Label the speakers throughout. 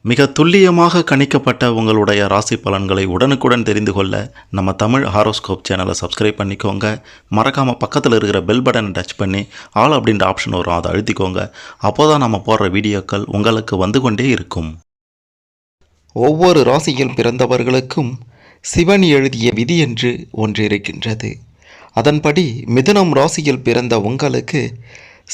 Speaker 1: மிக துல்லியமாக கணிக்கப்பட்ட உங்களுடைய ராசி பலன்களை உடனுக்குடன் தெரிந்து கொள்ள நம்ம தமிழ் ஹாரோஸ்கோப் சேனலை சப்ஸ்கிரைப் பண்ணிக்கோங்க. மறக்காமல் பக்கத்தில் இருக்கிற பெல் பட்டனை டச் பண்ணி ஆல் அப்படின்ற ஆப்ஷன் வரும், அதை அழுத்திக்கோங்க. அப்போ தான் நம்ம போடுற வீடியோக்கள் உங்களுக்கு வந்து கொண்டே இருக்கும். ஒவ்வொரு ராசியில் பிறந்தவர்களுக்கும் சிவன் எழுதிய விதி என்று ஒன்று இருக்கின்றது. அதன்படி மிதுனம் ராசியில் பிறந்த உங்களுக்கு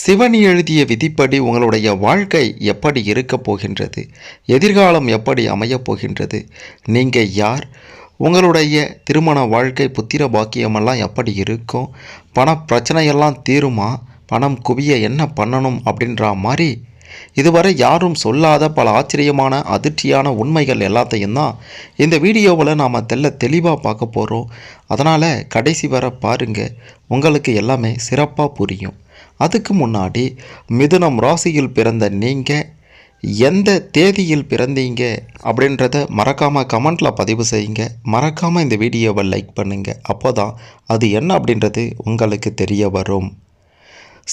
Speaker 1: சிவன் எழுதிய விதிப்படி உங்களுடைய வாழ்க்கை எப்படி இருக்கப் போகின்றது, எதிர்காலம் எப்படி அமையப் போகின்றது, நீங்கள் யார், உங்களுடைய திருமண வாழ்க்கை புத்திர பாக்கியமெல்லாம் எப்படி இருக்கும், பண பிரச்சனையெல்லாம் தீருமா, பணம் குவிய என்ன பண்ணணும் அப்படின்ற மாதிரி இதுவரை யாரும் சொல்லாத பல ஆச்சரியமான அதிர்ச்சியான உண்மைகள் எல்லாத்தையும் தான் இந்த வீடியோவில் நாம் தெளிவாக பார்க்க போகிறோம். அதனால் கடைசி வர பாருங்கள், உங்களுக்கு எல்லாமே சிறப்பாக புரியும். அதுக்கு முன்னாடி மிதுனம் ராசியில் பிறந்த நீங்கள் எந்த தேதியில் பிறந்தீங்க அப்படின்றத மறக்காமல் கமெண்ட்டில் பதிவு செய்யுங்க. மறக்காமல் இந்த வீடியோவை லைக் பண்ணுங்கள். அப்போ தான் அது என்ன அப்படின்றது உங்களுக்கு தெரிய வரும்.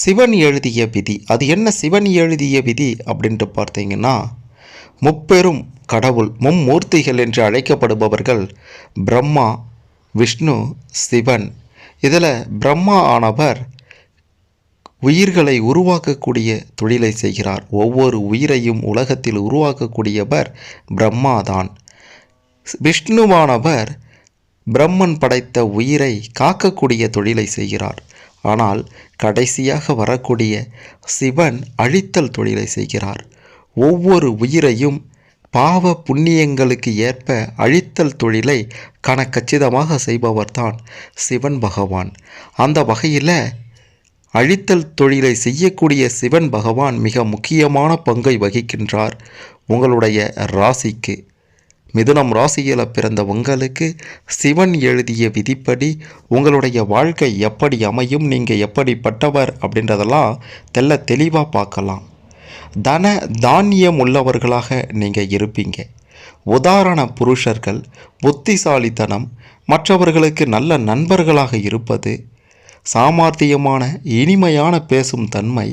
Speaker 1: சிவன் எழுதிய விதி, அது என்ன சிவன் எழுதிய விதி அப்படின்ட்டு பார்த்தீங்கன்னா, முப்பெரும் கடவுள் மும்மூர்த்திகள் என்று அழைக்கப்படுபவர்கள் பிரம்மா, விஷ்ணு, சிவன். இதில் பிரம்மா ஆனவர் உயிர்களை உருவாக்கக்கூடிய தொழிலை செய்கிறார். ஒவ்வொரு உயிரையும் உலகத்தில் உருவாக்கக்கூடியவர் பிரம்மாதான். விஷ்ணுவானவர் பிரம்மன் படைத்த உயிரை காக்கக்கூடிய தொழிலை செய்கிறார். ஆனால் கடைசியாக வரக்கூடிய சிவன் அழித்தல் தொழிலை செய்கிறார். ஒவ்வொரு உயிரையும் பாவ புண்ணியங்களுக்கு ஏற்ப அழித்தல் தொழிலை கச்சிதமாக செய்பவர்தான் சிவன் பகவான். அந்த வகையில் அழித்தல் தொழிலை செய்யக்கூடிய சிவன் பகவான் மிக முக்கியமான பங்கை வகிக்கின்றார் உங்களுடைய ராசிக்கு. மிதுனம் ராசியில் பிறந்த உங்களுக்கு சிவன் எழுதிய விதிப்படி உங்களுடைய வாழ்க்கை எப்படி அமையும், நீங்கள் எப்படிப்பட்டவர் அப்படின்றதெல்லாம் தெளிவாக பார்க்கலாம். தன தானியம் உள்ளவர்களாக நீங்கள் இருப்பீங்க. உதாரண புருஷர்கள், புத்திசாலித்தனம், மற்றவர்களுக்கு நல்ல நண்பர்களாக இருப்பது, சாமர்த்தியமான இனிமையான பேசும் தன்மை,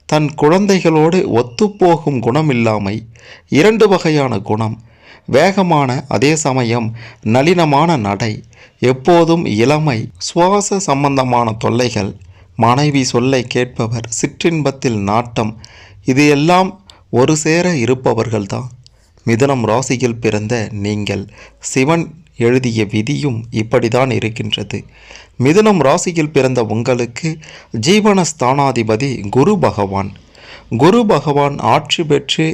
Speaker 1: தன் குழந்தைகளோடு ஒத்துப்போகும் குணமில்லாமை, இரண்டு வகையான குணம், வேகமான அதே சமயம் நளினமான நடை, எப்போதும் இளமை, சுவாச சம்பந்தமான தொல்லைகள், மனைவி சொல்லை கேட்பவர், சிற்றின்பத்தில் நாட்டம், இது எல்லாம் ஒரு சேர இருப்பவர்கள்தான் மிதுனம் ராசியில் பிறந்த நீங்கள். சிவன் எழுதிய விதியும் இப்படிதான் இருக்கின்றது. மிதுனம் ராசியில் பிறந்த உங்களுக்கு ஜீவனஸ்தானாதிபதி குரு பகவான். குரு பகவான் ஆட்சி பெற்று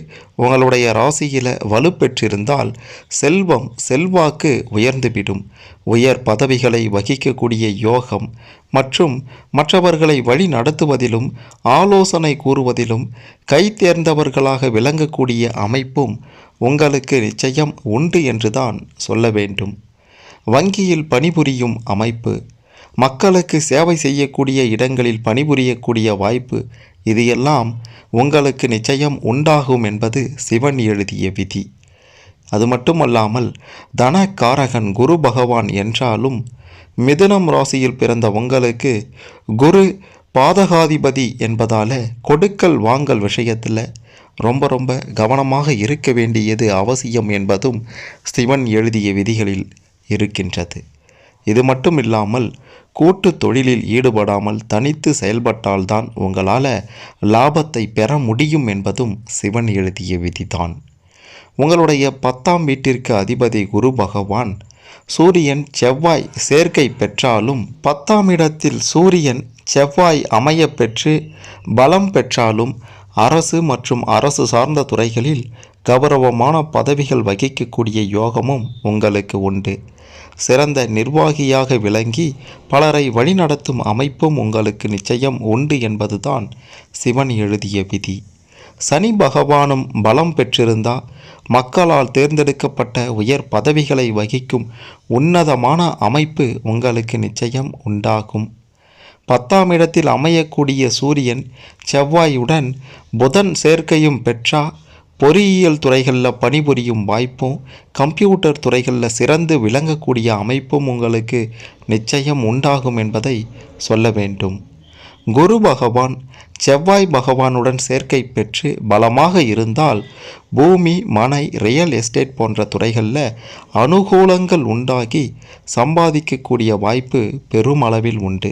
Speaker 1: உங்களுடைய ராசியில் வலுப்பெற்றிருந்தால் செல்வம் செல்வாக்கு உயர்ந்துவிடும். உயர் பதவிகளை வகிக்கக்கூடிய யோகம் மற்றும் மற்றவர்களை வழி நடத்துவதிலும் ஆலோசனை கூறுவதிலும் கை தேர்ந்தவர்களாக விளங்கக்கூடிய அமைப்பும் உங்களுக்கு நிச்சயம் உண்டு என்றுதான் சொல்ல வேண்டும். வங்கியில் பணிபுரியும் அமைப்பு, மக்களுக்கு சேவை செய்யக்கூடிய இடங்களில் பணிபுரியக்கூடிய வாய்ப்பு, இது எல்லாம் உங்களுக்கு நிச்சயம் உண்டாகும் என்பது சிவன் எழுதிய விதி. அது மட்டுமல்லாமல் தனக்காரகன் குரு பகவான் என்றாலும் மிதுனம் ராசியில் பிறந்த உங்களுக்கு குரு பாதகாதிபதி என்பதால் கொடுக்கல் வாங்கல் விஷயத்தில் ரொம்ப கவனமாக இருக்க வேண்டியது அவசியம் என்பதும் சிவன் எழுதிய விதிகளில் இருக்கின்றது. இது மட்டும் இல்லாமல் கூட்டு தொழிலில் ஈடுபடாமல் தனித்து செயல்பட்டால்தான் உங்களால் லாபத்தை பெற முடியும் என்பதும் சிவன் எழுதிய விதிதான். உங்களுடைய 10ஆம் வீட்டிற்கு அதிபதி குரு பகவான் சூரியன் செவ்வாய் சேர்க்கை பெற்றாலும் 10ஆம் இடத்தில் சூரியன் செவ்வாய் அமைய பெற்று பலம் பெற்றாலும் அரசு மற்றும் அரசு சார்ந்த துறைகளில் கௌரவமான பதவிகள் வகிக்கக்கூடிய யோகமும் உங்களுக்கு உண்டு. சிறந்த நிர்வாகியாக விளங்கி பலரை வழிநடத்தும் அமைப்பும் உங்களுக்கு நிச்சயம் உண்டு என்பதுதான் சிவன் எழுதிய விதி. சனி பகவானும் பலம் பெற்றிருந்தால் மக்களால் தேர்ந்தெடுக்கப்பட்ட உயர் பதவிகளை வகிக்கும் உன்னதமான அமைப்பு உங்களுக்கு நிச்சயம் உண்டாகும். 10ஆம் இடத்தில் அமையக்கூடிய சூரியன் செவ்வாயுடன் புதன் சேர்க்கையும் பெற்றா பொறியியல் துறைகளில் பணிபுரியும் வாய்ப்பும் கம்ப்யூட்டர் துறைகளில் சிறந்து விளங்கக்கூடிய அமைப்பும் உங்களுக்கு நிச்சயம் உண்டாகும் என்பதை சொல்ல வேண்டும். குரு பகவான் செவ்வாய் பகவானுடன் சேர்க்கை பெற்று பலமாக இருந்தால் பூமி, மனை, ரியல் எஸ்டேட் போன்ற துறைகளில் அனுகூலங்கள் உண்டாகி சம்பாதிக்கக்கூடிய வாய்ப்பு பெருமளவில் உண்டு.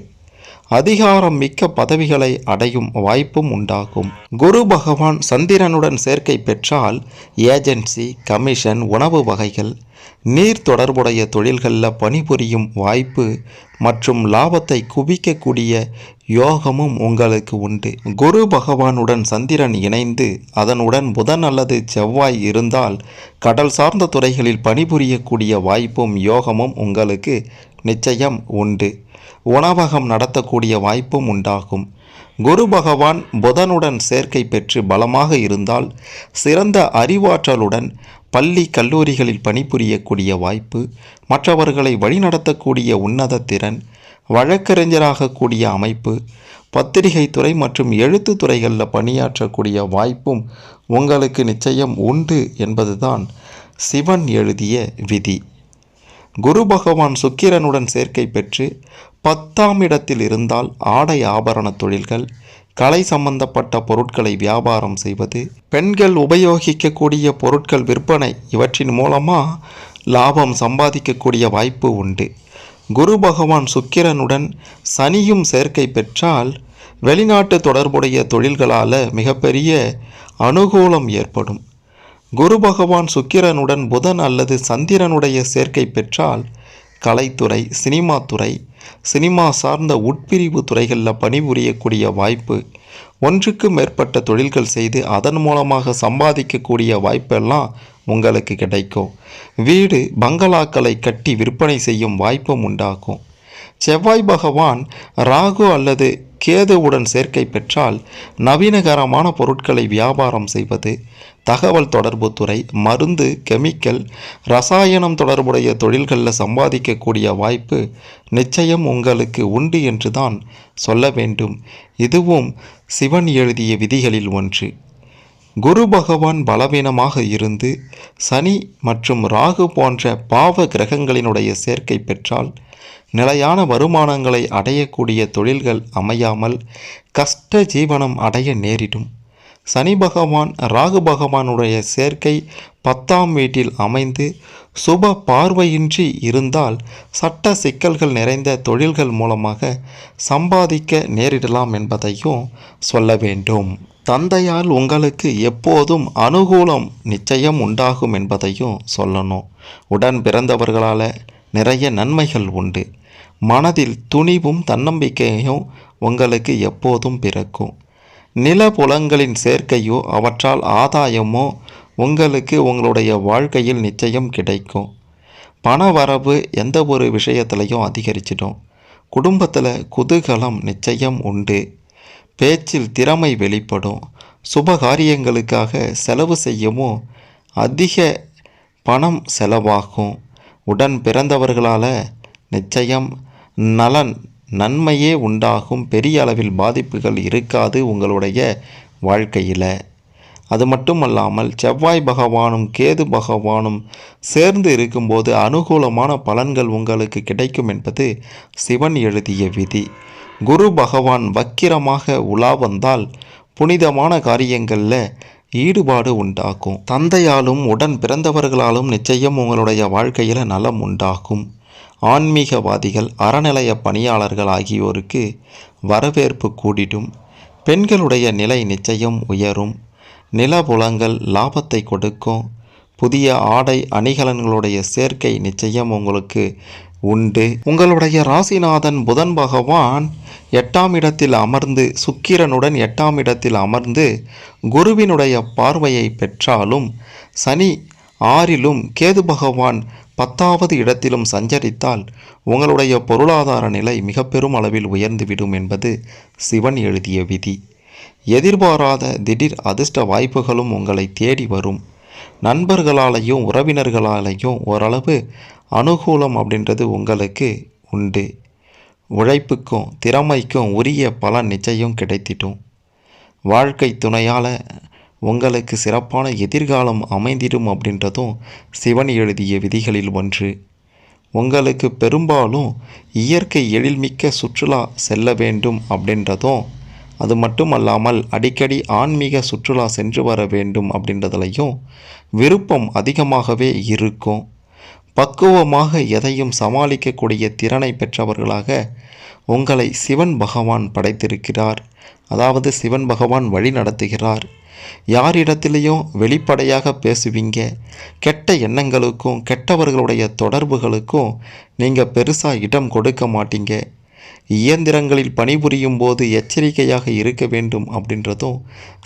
Speaker 1: அதிகாரம் மிக்க பதவிகளை அடையும் வாய்ப்பும் உண்டாகும். குரு பகவான் சந்திரனுடன் சேர்க்கை பெற்றால் ஏஜென்சி, கமிஷன், உணவு வகைகள், நீர் தொடர்புடைய தொழில்களில் பணிபுரியும் வாய்ப்பு மற்றும் லாபத்தை குவிக்கக்கூடிய யோகமும் உங்களுக்கு உண்டு. குரு பகவானுடன் சந்திரன் இணைந்து அதனுடன் புதன் அல்லது செவ்வாய் இருந்தால் கடல் சார்ந்த துறைகளில் பணிபுரியக்கூடிய வாய்ப்பும் யோகமும் உங்களுக்கு நிச்சயம் உண்டு. உணவகம் நடத்தக்கூடிய வாய்ப்பும் உண்டாகும். குரு பகவான் புதனுடன் சேர்க்கை பெற்று பலமாக இருந்தால் சிறந்த அறிவாற்றலுடன் பள்ளி, கல்லூரிகளில் பணிபுரியக்கூடிய வாய்ப்பு, மற்றவர்களை வழிநடத்தக்கூடிய உன்னத திறன், வழக்கறிஞராகக்கூடிய அமைப்பு, பத்திரிகை துறை மற்றும் எழுத்து துறைகளில் பணியாற்றக்கூடிய வாய்ப்பும் உங்களுக்கு நிச்சயம் உண்டு என்பதுதான் சிவன் எழுதிய விதி. குரு பகவான் சுக்கிரனுடன் சேர்க்கை பெற்று 10ஆம் இடத்தில் இருந்தால் ஆடை ஆபரண தொழில்கள், கலை சம்பந்தப்பட்ட பொருட்களை வியாபாரம் செய்வது, பெண்கள் உபயோகிக்கக்கூடிய பொருட்கள் விற்பனை, இவற்றின் மூலமாக லாபம் சம்பாதிக்கக்கூடிய வாய்ப்பு உண்டு. குரு பகவான் சுக்கிரனுடன் சனியும் சேர்க்கை பெற்றால் வெளிநாட்டு தொடர்புடைய தொழில்களால் மிகப்பெரிய அனுகூலம் ஏற்படும். குரு பகவான் சுக்கிரனுடன் புதன் அல்லது சந்திரனுடைய சேர்க்கை பெற்றால் கலைத்துறை, சினிமா துறை, சினிமா சார்ந்த உட்பிரிவு துறைகளில் பணிபுரியக்கூடிய வாய்ப்பு, ஒன்றுக்கு மேற்பட்ட தொழில்கள் செய்து அதன் மூலமாக சம்பாதிக்கக்கூடிய வாய்ப்பெல்லாம் உங்களுக்கு கிடைக்கும். வீடு, பங்களாக்களை கட்டி விற்பனை செய்யும் வாய்ப்பும் உண்டாகும். செவ்வாய் பகவான் ராகு அல்லது கேதுவுடன் சேர்க்கை பெற்றால் நவீனகரமான பொருட்களை வியாபாரம் செய்வது, தகவல் தொடர்பு துறை, மருந்து, கெமிக்கல், ரசாயனம் தொடர்புடைய தொழில்களில் சம்பாதிக்கக்கூடிய வாய்ப்பு நிச்சயம் உங்களுக்கு உண்டு என்று தான் சொல்ல வேண்டும். இதுவும் சிவன் எழுதிய விதிகளில் ஒன்று. குரு பகவான் பலவீனமாக இருந்து சனி மற்றும் ராகு போன்ற பாவ கிரகங்களினுடைய சேர்க்கை பெற்றால் நிலையான வருமானங்களை அடையக்கூடிய தொழில்கள் அமையாமல் கஷ்ட ஜீவனம் அடைய நேரிடும். சனி பகவான் ராகு பகவானுடைய சேர்க்கை 10ஆம் வீட்டில் அமைந்து சுப பார்வையின்றி இருந்தால் சட்ட சிக்கல்கள் நிறைந்த தொழில்கள் மூலமாக சம்பாதிக்க நேரிடலாம் என்பதையும் சொல்ல வேண்டும். தந்தையால் உங்களுக்கு எப்போதும் அனுகூலம் நிச்சயம் உண்டாகும் என்பதையும் சொல்லணும். உடன் பிறந்தவர்களால் நிறைய நன்மைகள் உண்டு. மனதில் துணிவும் தன்னம்பிக்கையும் உங்களுக்கு எப்போதும் பிறக்கும். நிலபுலங்களின் சேர்க்கையோ அவற்றால் ஆதாயமோ உங்களுக்கு உங்களுடைய வாழ்க்கையில் நிச்சயம் கிடைக்கும். பண வரவு எந்த ஒரு விஷயத்திலையும் அதிகரிச்சிடும். குடும்பத்தில் குதூகலம் நிச்சயம் உண்டு. பேச்சில் திறமை வெளிப்படும். சுபகாரியங்களுக்காக செலவு செய்யவும் அதிக பணம் செலவாகும். உடன் பிறந்தவர்களால் நிச்சயம் நன்மையே உண்டாகும். பெரிய அளவில் பாதிப்புகள் இருக்காது உங்களுடைய வாழ்க்கையில். அது மட்டுமல்லாமல் செவ்வாய் பகவானும் கேது பகவானும் சேர்ந்து இருக்கும்போது அனுகூலமான பலன்கள் உங்களுக்கு கிடைக்கும் என்பது சிவன் எழுதிய விதி. குரு பகவான் வக்கிரமாக உலா வந்தால் புனிதமான காரியங்களில் ஈடுபாடு உண்டாகும். தந்தையாலும் உடன் பிறந்தவர்களாலும் நிச்சயம் உங்களுடைய வாழ்க்கையில் நலம் உண்டாகும். ஆன்மீகவாதிகள், அறநிலைய பணியாளர்கள் ஆகியோருக்கு வரவேற்பு கூடிடும். பெண்களுடைய நிலை நிச்சயம் உயரும். நிலபுலங்கள் லாபத்தை கொடுக்கும். புதிய ஆடை அணிகலன்களுடைய சேர்க்கை நிச்சயம் உங்களுக்கு உண்டு. உங்களுடைய ராசிநாதன் புதன் பகவான் 8ஆம் இடத்தில் அமர்ந்து சுக்கிரனுடன் 8ஆம் இடத்தில் அமர்ந்து குருவினுடைய பார்வையை பெற்றாலும் சனி 6லும் கேது பகவான் 10வது இடத்திலும் சஞ்சரித்தால் உங்களுடைய பொருளாதார நிலை மிக பெரும் அளவில் உயர்ந்துவிடும் என்பது சிவன் எழுதிய விதி. எதிர்பாராத திடீர் அதிர்ஷ்ட வாய்ப்புகளும் உங்களை தேடி வரும். நண்பர்களாலேயும் உறவினர்களாலேயும் ஓரளவு அனுகூலம் அப்படின்றது உங்களுக்கு உண்டு. உழைப்புக்கும் திறமைக்கும் உரிய பலன் நிச்சயம் கிடைத்திடும். வாழ்க்கை துணையால் உங்களுக்கு சிறப்பான எதிர்காலம் அமைந்திடும் அப்படின்றதும் சிவன் எழுதிய விதிகளில் ஒன்று. உங்களுக்கு பெரும்பாலும் இயற்கை எழில்மிக்க சுற்றுலா செல்ல வேண்டும் அப்படின்றதும், அது மட்டும் அல்லாமல் அடிக்கடி ஆன்மீக சுற்றுலா சென்று வர வேண்டும் அப்படின்றதுலையும் விருப்பம் அதிகமாகவே இருக்கும். பக்குவமாக எதையும் சமாளிக்கக்கூடிய திறனை பெற்றவர்களாக உங்களை சிவன் பகவான் படைத்திருக்கிறார். அதாவது சிவன் பகவான் வழி நடத்துகிறார். யாரிடத்திலையும் வெளிப்படையாக பேசுவீங்க. கெட்ட எண்ணங்களுக்கும் கெட்டவர்களுடைய தொடர்புகளுக்கும் நீங்கள் பெருசாக இடம் கொடுக்க மாட்டீங்க. இயந்திரங்களில் பணிபுரியும் போது எச்சரிக்கையாக இருக்க வேண்டும் அப்படின்றதும்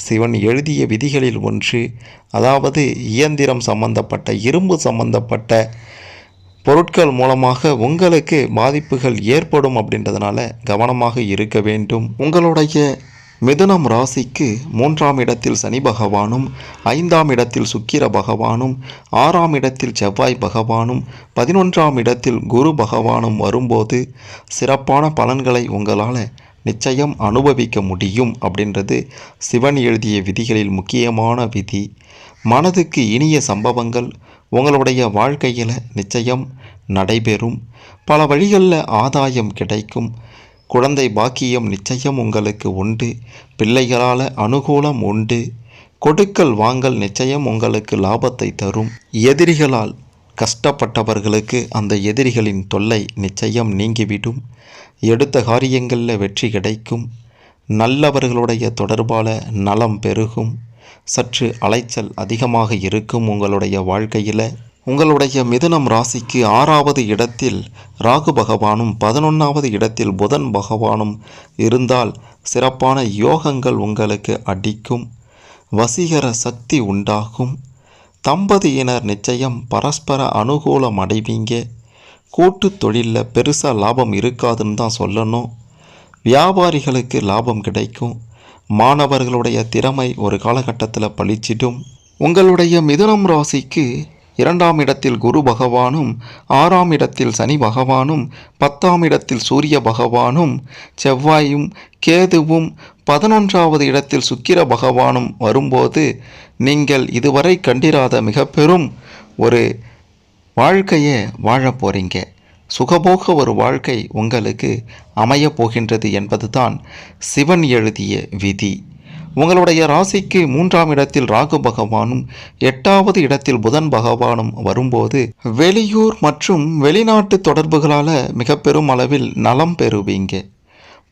Speaker 1: சிவன் எழுதிய விதிகளில் ஒன்று. அதாவது இயந்திரம் சம்பந்தப்பட்ட இரும்பு சம்பந்தப்பட்ட பொருட்கள் மூலமாக உங்களுக்கு பாதிப்புகள் ஏற்படும் அப்படின்றதுனால கவனமாக இருக்க வேண்டும். உங்களுடைய மிதுனம் ராசிக்கு 3ஆம் இடத்தில் சனி பகவானும், 5ஆம் இடத்தில் சுக்கிர பகவானும், 6ஆம் இடத்தில் செவ்வாய் பகவானும், 11ஆம் இடத்தில் குரு பகவானும் வரும்போது சிறப்பான பலன்களை உங்களால் நிச்சயம் அனுபவிக்க முடியும் அப்படின்றது சிவன் எழுதிய விதிகளில் முக்கியமான விதி. மனதுக்கு இனிய சம்பவங்கள் உங்களுடைய வாழ்க்கையில் நிச்சயம் நடைபெறும். பல வழிகளில் ஆதாயம் கிடைக்கும். குழந்தை பாக்கியம் நிச்சயம் உங்களுக்கு உண்டு. பிள்ளைகளால் அனுகூலம் உண்டு. கொடுக்கல் வாங்கல் நிச்சயம் உங்களுக்கு லாபத்தை தரும். எதிரிகளால் கஷ்டப்பட்டவர்களுக்கு அந்த எதிரிகளின் தொல்லை நிச்சயம் நீங்கிவிடும். எடுத்த காரியங்களில் வெற்றி கிடைக்கும். நல்லவர்களுடைய தொடர்பால் நலம் பெருகும். சற்று அலைச்சல் அதிகமாக இருக்கும் உங்களுடைய வாழ்க்கையில். உங்களுடைய மிதுனம் ராசிக்கு 6ஆவது இடத்தில் ராகு பகவானும் 11ஆவது இடத்தில் புதன் பகவானும் இருந்தால் சிறப்பான யோகங்கள் உங்களுக்கு அடிக்கும். வசீகர சக்தி உண்டாகும். தம்பதியினர் நிச்சயம் பரஸ்பர அனுகூலம் அடைவீங்க. கூட்டு தொழிலில் பெருசாக லாபம் இருக்காதுன்னு தான் சொல்லணும். வியாபாரிகளுக்கு லாபம் கிடைக்கும். மாணவர்களுடைய திறமை ஒரு காலகட்டத்தில் பளிச்சிடும். உங்களுடைய மிதுனம் ராசிக்கு 2ஆம் இடத்தில் குரு பகவானும், 6ஆம் இடத்தில் சனி பகவானும், 10ஆம் இடத்தில் சூரிய பகவானும், செவ்வாயும் கேதுவும் 11ஆவது இடத்தில் சுக்கிர பகவானும் வரும்போது நீங்கள் இதுவரை கண்டிராத மிக பெரும் ஒரு வாழ்க்கையை வாழ போகிறீங்க. சுகபோக ஒரு வாழ்க்கை உங்களுக்கு அமையப் போகின்றது என்பதுதான் சிவன் எழுதிய விதி. உங்களுடைய ராசிக்கு 3ஆம் இடத்தில் ராகு பகவானும் 8ஆவது இடத்தில் புதன் பகவானும் வரும்போது வெளியூர் மற்றும் வெளிநாட்டு தொடர்புகளால் மிக பெரும் அளவில் நலம் பெறுவீங்க.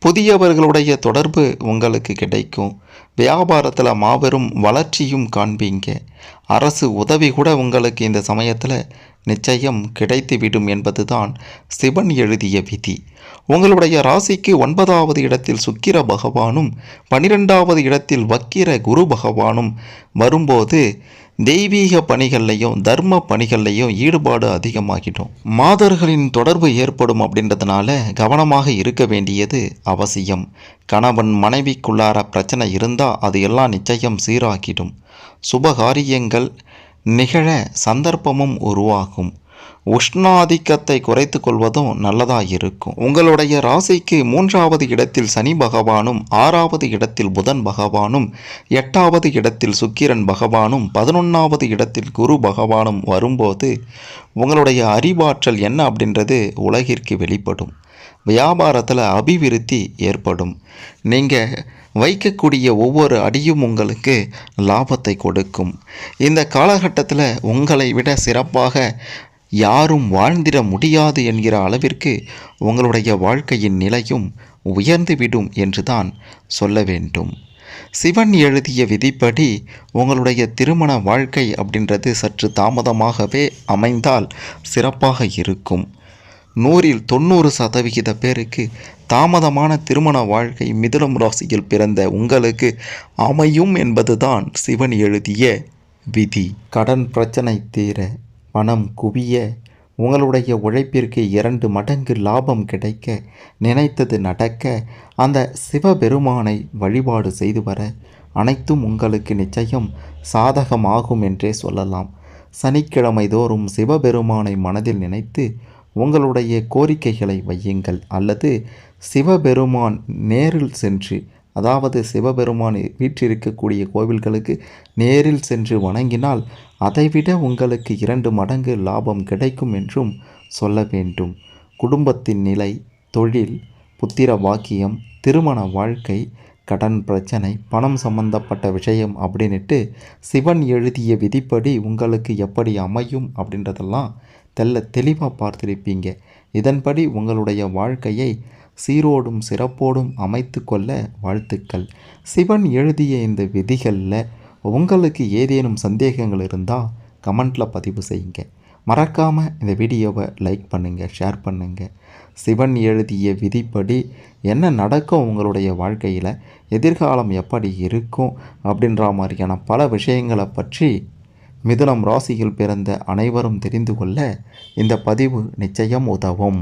Speaker 1: புதியவர்களுடைய தொடர்பு உங்களுக்கு கிடைக்கும். வியாபாரத்தில் மாபெரும் வளர்ச்சியும் காண்பீங்க. அரசு உதவி கூட உங்களுக்கு இந்த சமயத்தில் நிச்சயம் கிடைத்துவிடும் என்பதுதான் சிவன் எழுதிய விதி. உங்களுடைய ராசிக்கு 9ஆவது இடத்தில் சுக்கிர பகவானும் 12ஆவது இடத்தில் வக்கிர குரு பகவானும் வரும்போது தெய்வீக பணிகள்லையும் தர்ம பணிகள்லையும் ஈடுபாடு அதிகமாகிடும். மாதர்களின் தொடர்பு ஏற்படும் அப்படின்றதுனால கவனமாக இருக்க வேண்டியது அவசியம். கணவன் மனைவிக்குள்ளார பிரச்சனை இருந்தால் அது எல்லாம் நிச்சயம் சீராகிடும். சுபகாரியங்கள் நிகழ சந்தர்ப்பமும் உருவாகும். உஷ்ணாதிக்கத்தை குறைத்து கொள்வதும் நல்லதாக இருக்கும். உங்களுடைய ராசிக்கு 3ஆவது இடத்தில் சனி பகவானும், 6ஆவது இடத்தில் புதன் பகவானும், 8ஆவது இடத்தில் சுக்கிரன் பகவானும், 11ஆவது இடத்தில் குரு பகவானும் வரும்போது உங்களுடைய அறிவாற்றல் என்ன அப்படின்றது உலகிற்கு வெளிப்படும். வியாபாரத்தில் அபிவிருத்தி ஏற்படும். நீங்கள் வைக்கக்கூடிய ஒவ்வொரு அடியும் உங்களுக்கு லாபத்தை கொடுக்கும். இந்த காலகட்டத்தில் உங்களை விட சிறப்பாக யாரும் வாழ்ந்திட முடியாது என்கிற அளவிற்கு உங்களுடைய வாழ்க்கையின் நிலையும் உயர்ந்துவிடும் என்றுதான் சொல்ல வேண்டும். சிவன் எழுதிய விதிப்படி உங்களுடைய திருமண வாழ்க்கை அப்படின்றது சற்று தாமதமாகவே அமைந்தால் சிறப்பாக இருக்கும். 100ல் 90% பேருக்கு தாமதமான திருமண வாழ்க்கை மிதுனம் ராசியில் பிறந்த உங்களுக்கு அமையும் என்பதுதான் சிவன் எழுதிய விதி. கடன் பிரச்சனை தீர, பணம் குவிய, உங்களுடைய உழைப்பிற்கு 2 மடங்கு லாபம் கிடைக்க, நினைத்தது நடக்க, அந்த சிவபெருமானை வழிபாடு செய்து வர அனைத்தும் உங்களுக்கு நிச்சயம் சாதகமாகும் என்றே சொல்லலாம். சனிக்கிழமை தோறும் சிவபெருமானை மனதில் நினைத்து உங்களுடைய கோரிக்கைகளை வையுங்கள். அல்லது சிவபெருமான் நேரில் சென்று
Speaker 2: அதாவது சிவபெருமான் வீற்றிருக்கக்கூடிய கோவில்களுக்கு நேரில் சென்று வணங்கினால் அதைவிட உங்களுக்கு 2 மடங்கு லாபம் கிடைக்கும் என்றும் சொல்ல வேண்டும். குடும்பத்தின் நிலை, தொழில், புத்திர பாக்கியம், திருமண வாழ்க்கை, கடன் பிரச்சனை, பணம் சம்பந்தப்பட்ட விஷயம் அப்படின்ட்டு சிவன் எழுதிய விதிப்படி உங்களுக்கு எப்படி அமையும் அப்படின்றதெல்லாம் தெளிவாக பார்த்துருப்பீங்க. இதன்படி உங்களுடைய வாழ்க்கையை சீரோடும் சிறப்போடும் அமைத்து கொள்ள வாழ்த்துக்கள். சிவன் எழுதிய இந்த விதிகளில் உங்களுக்கு ஏதேனும் சந்தேகங்கள் இருந்தால் கமெண்டில் பதிவு செய்யுங்க. மறக்காமல் இந்த வீடியோவை லைக் பண்ணுங்கள், ஷேர் பண்ணுங்கள். சிவன் எழுதிய விதிப்படி என்ன நடக்கும் உங்களுடைய வாழ்க்கையில், எதிர்காலம் எப்படி இருக்கும் அப்படின்ற மாதிரியான பல விஷயங்களை பற்றி மிதுனம் ராசியில் பிறந்த அனைவரும் தெரிந்து கொள்ள இந்த பதிவு நிச்சயம் உதவும்.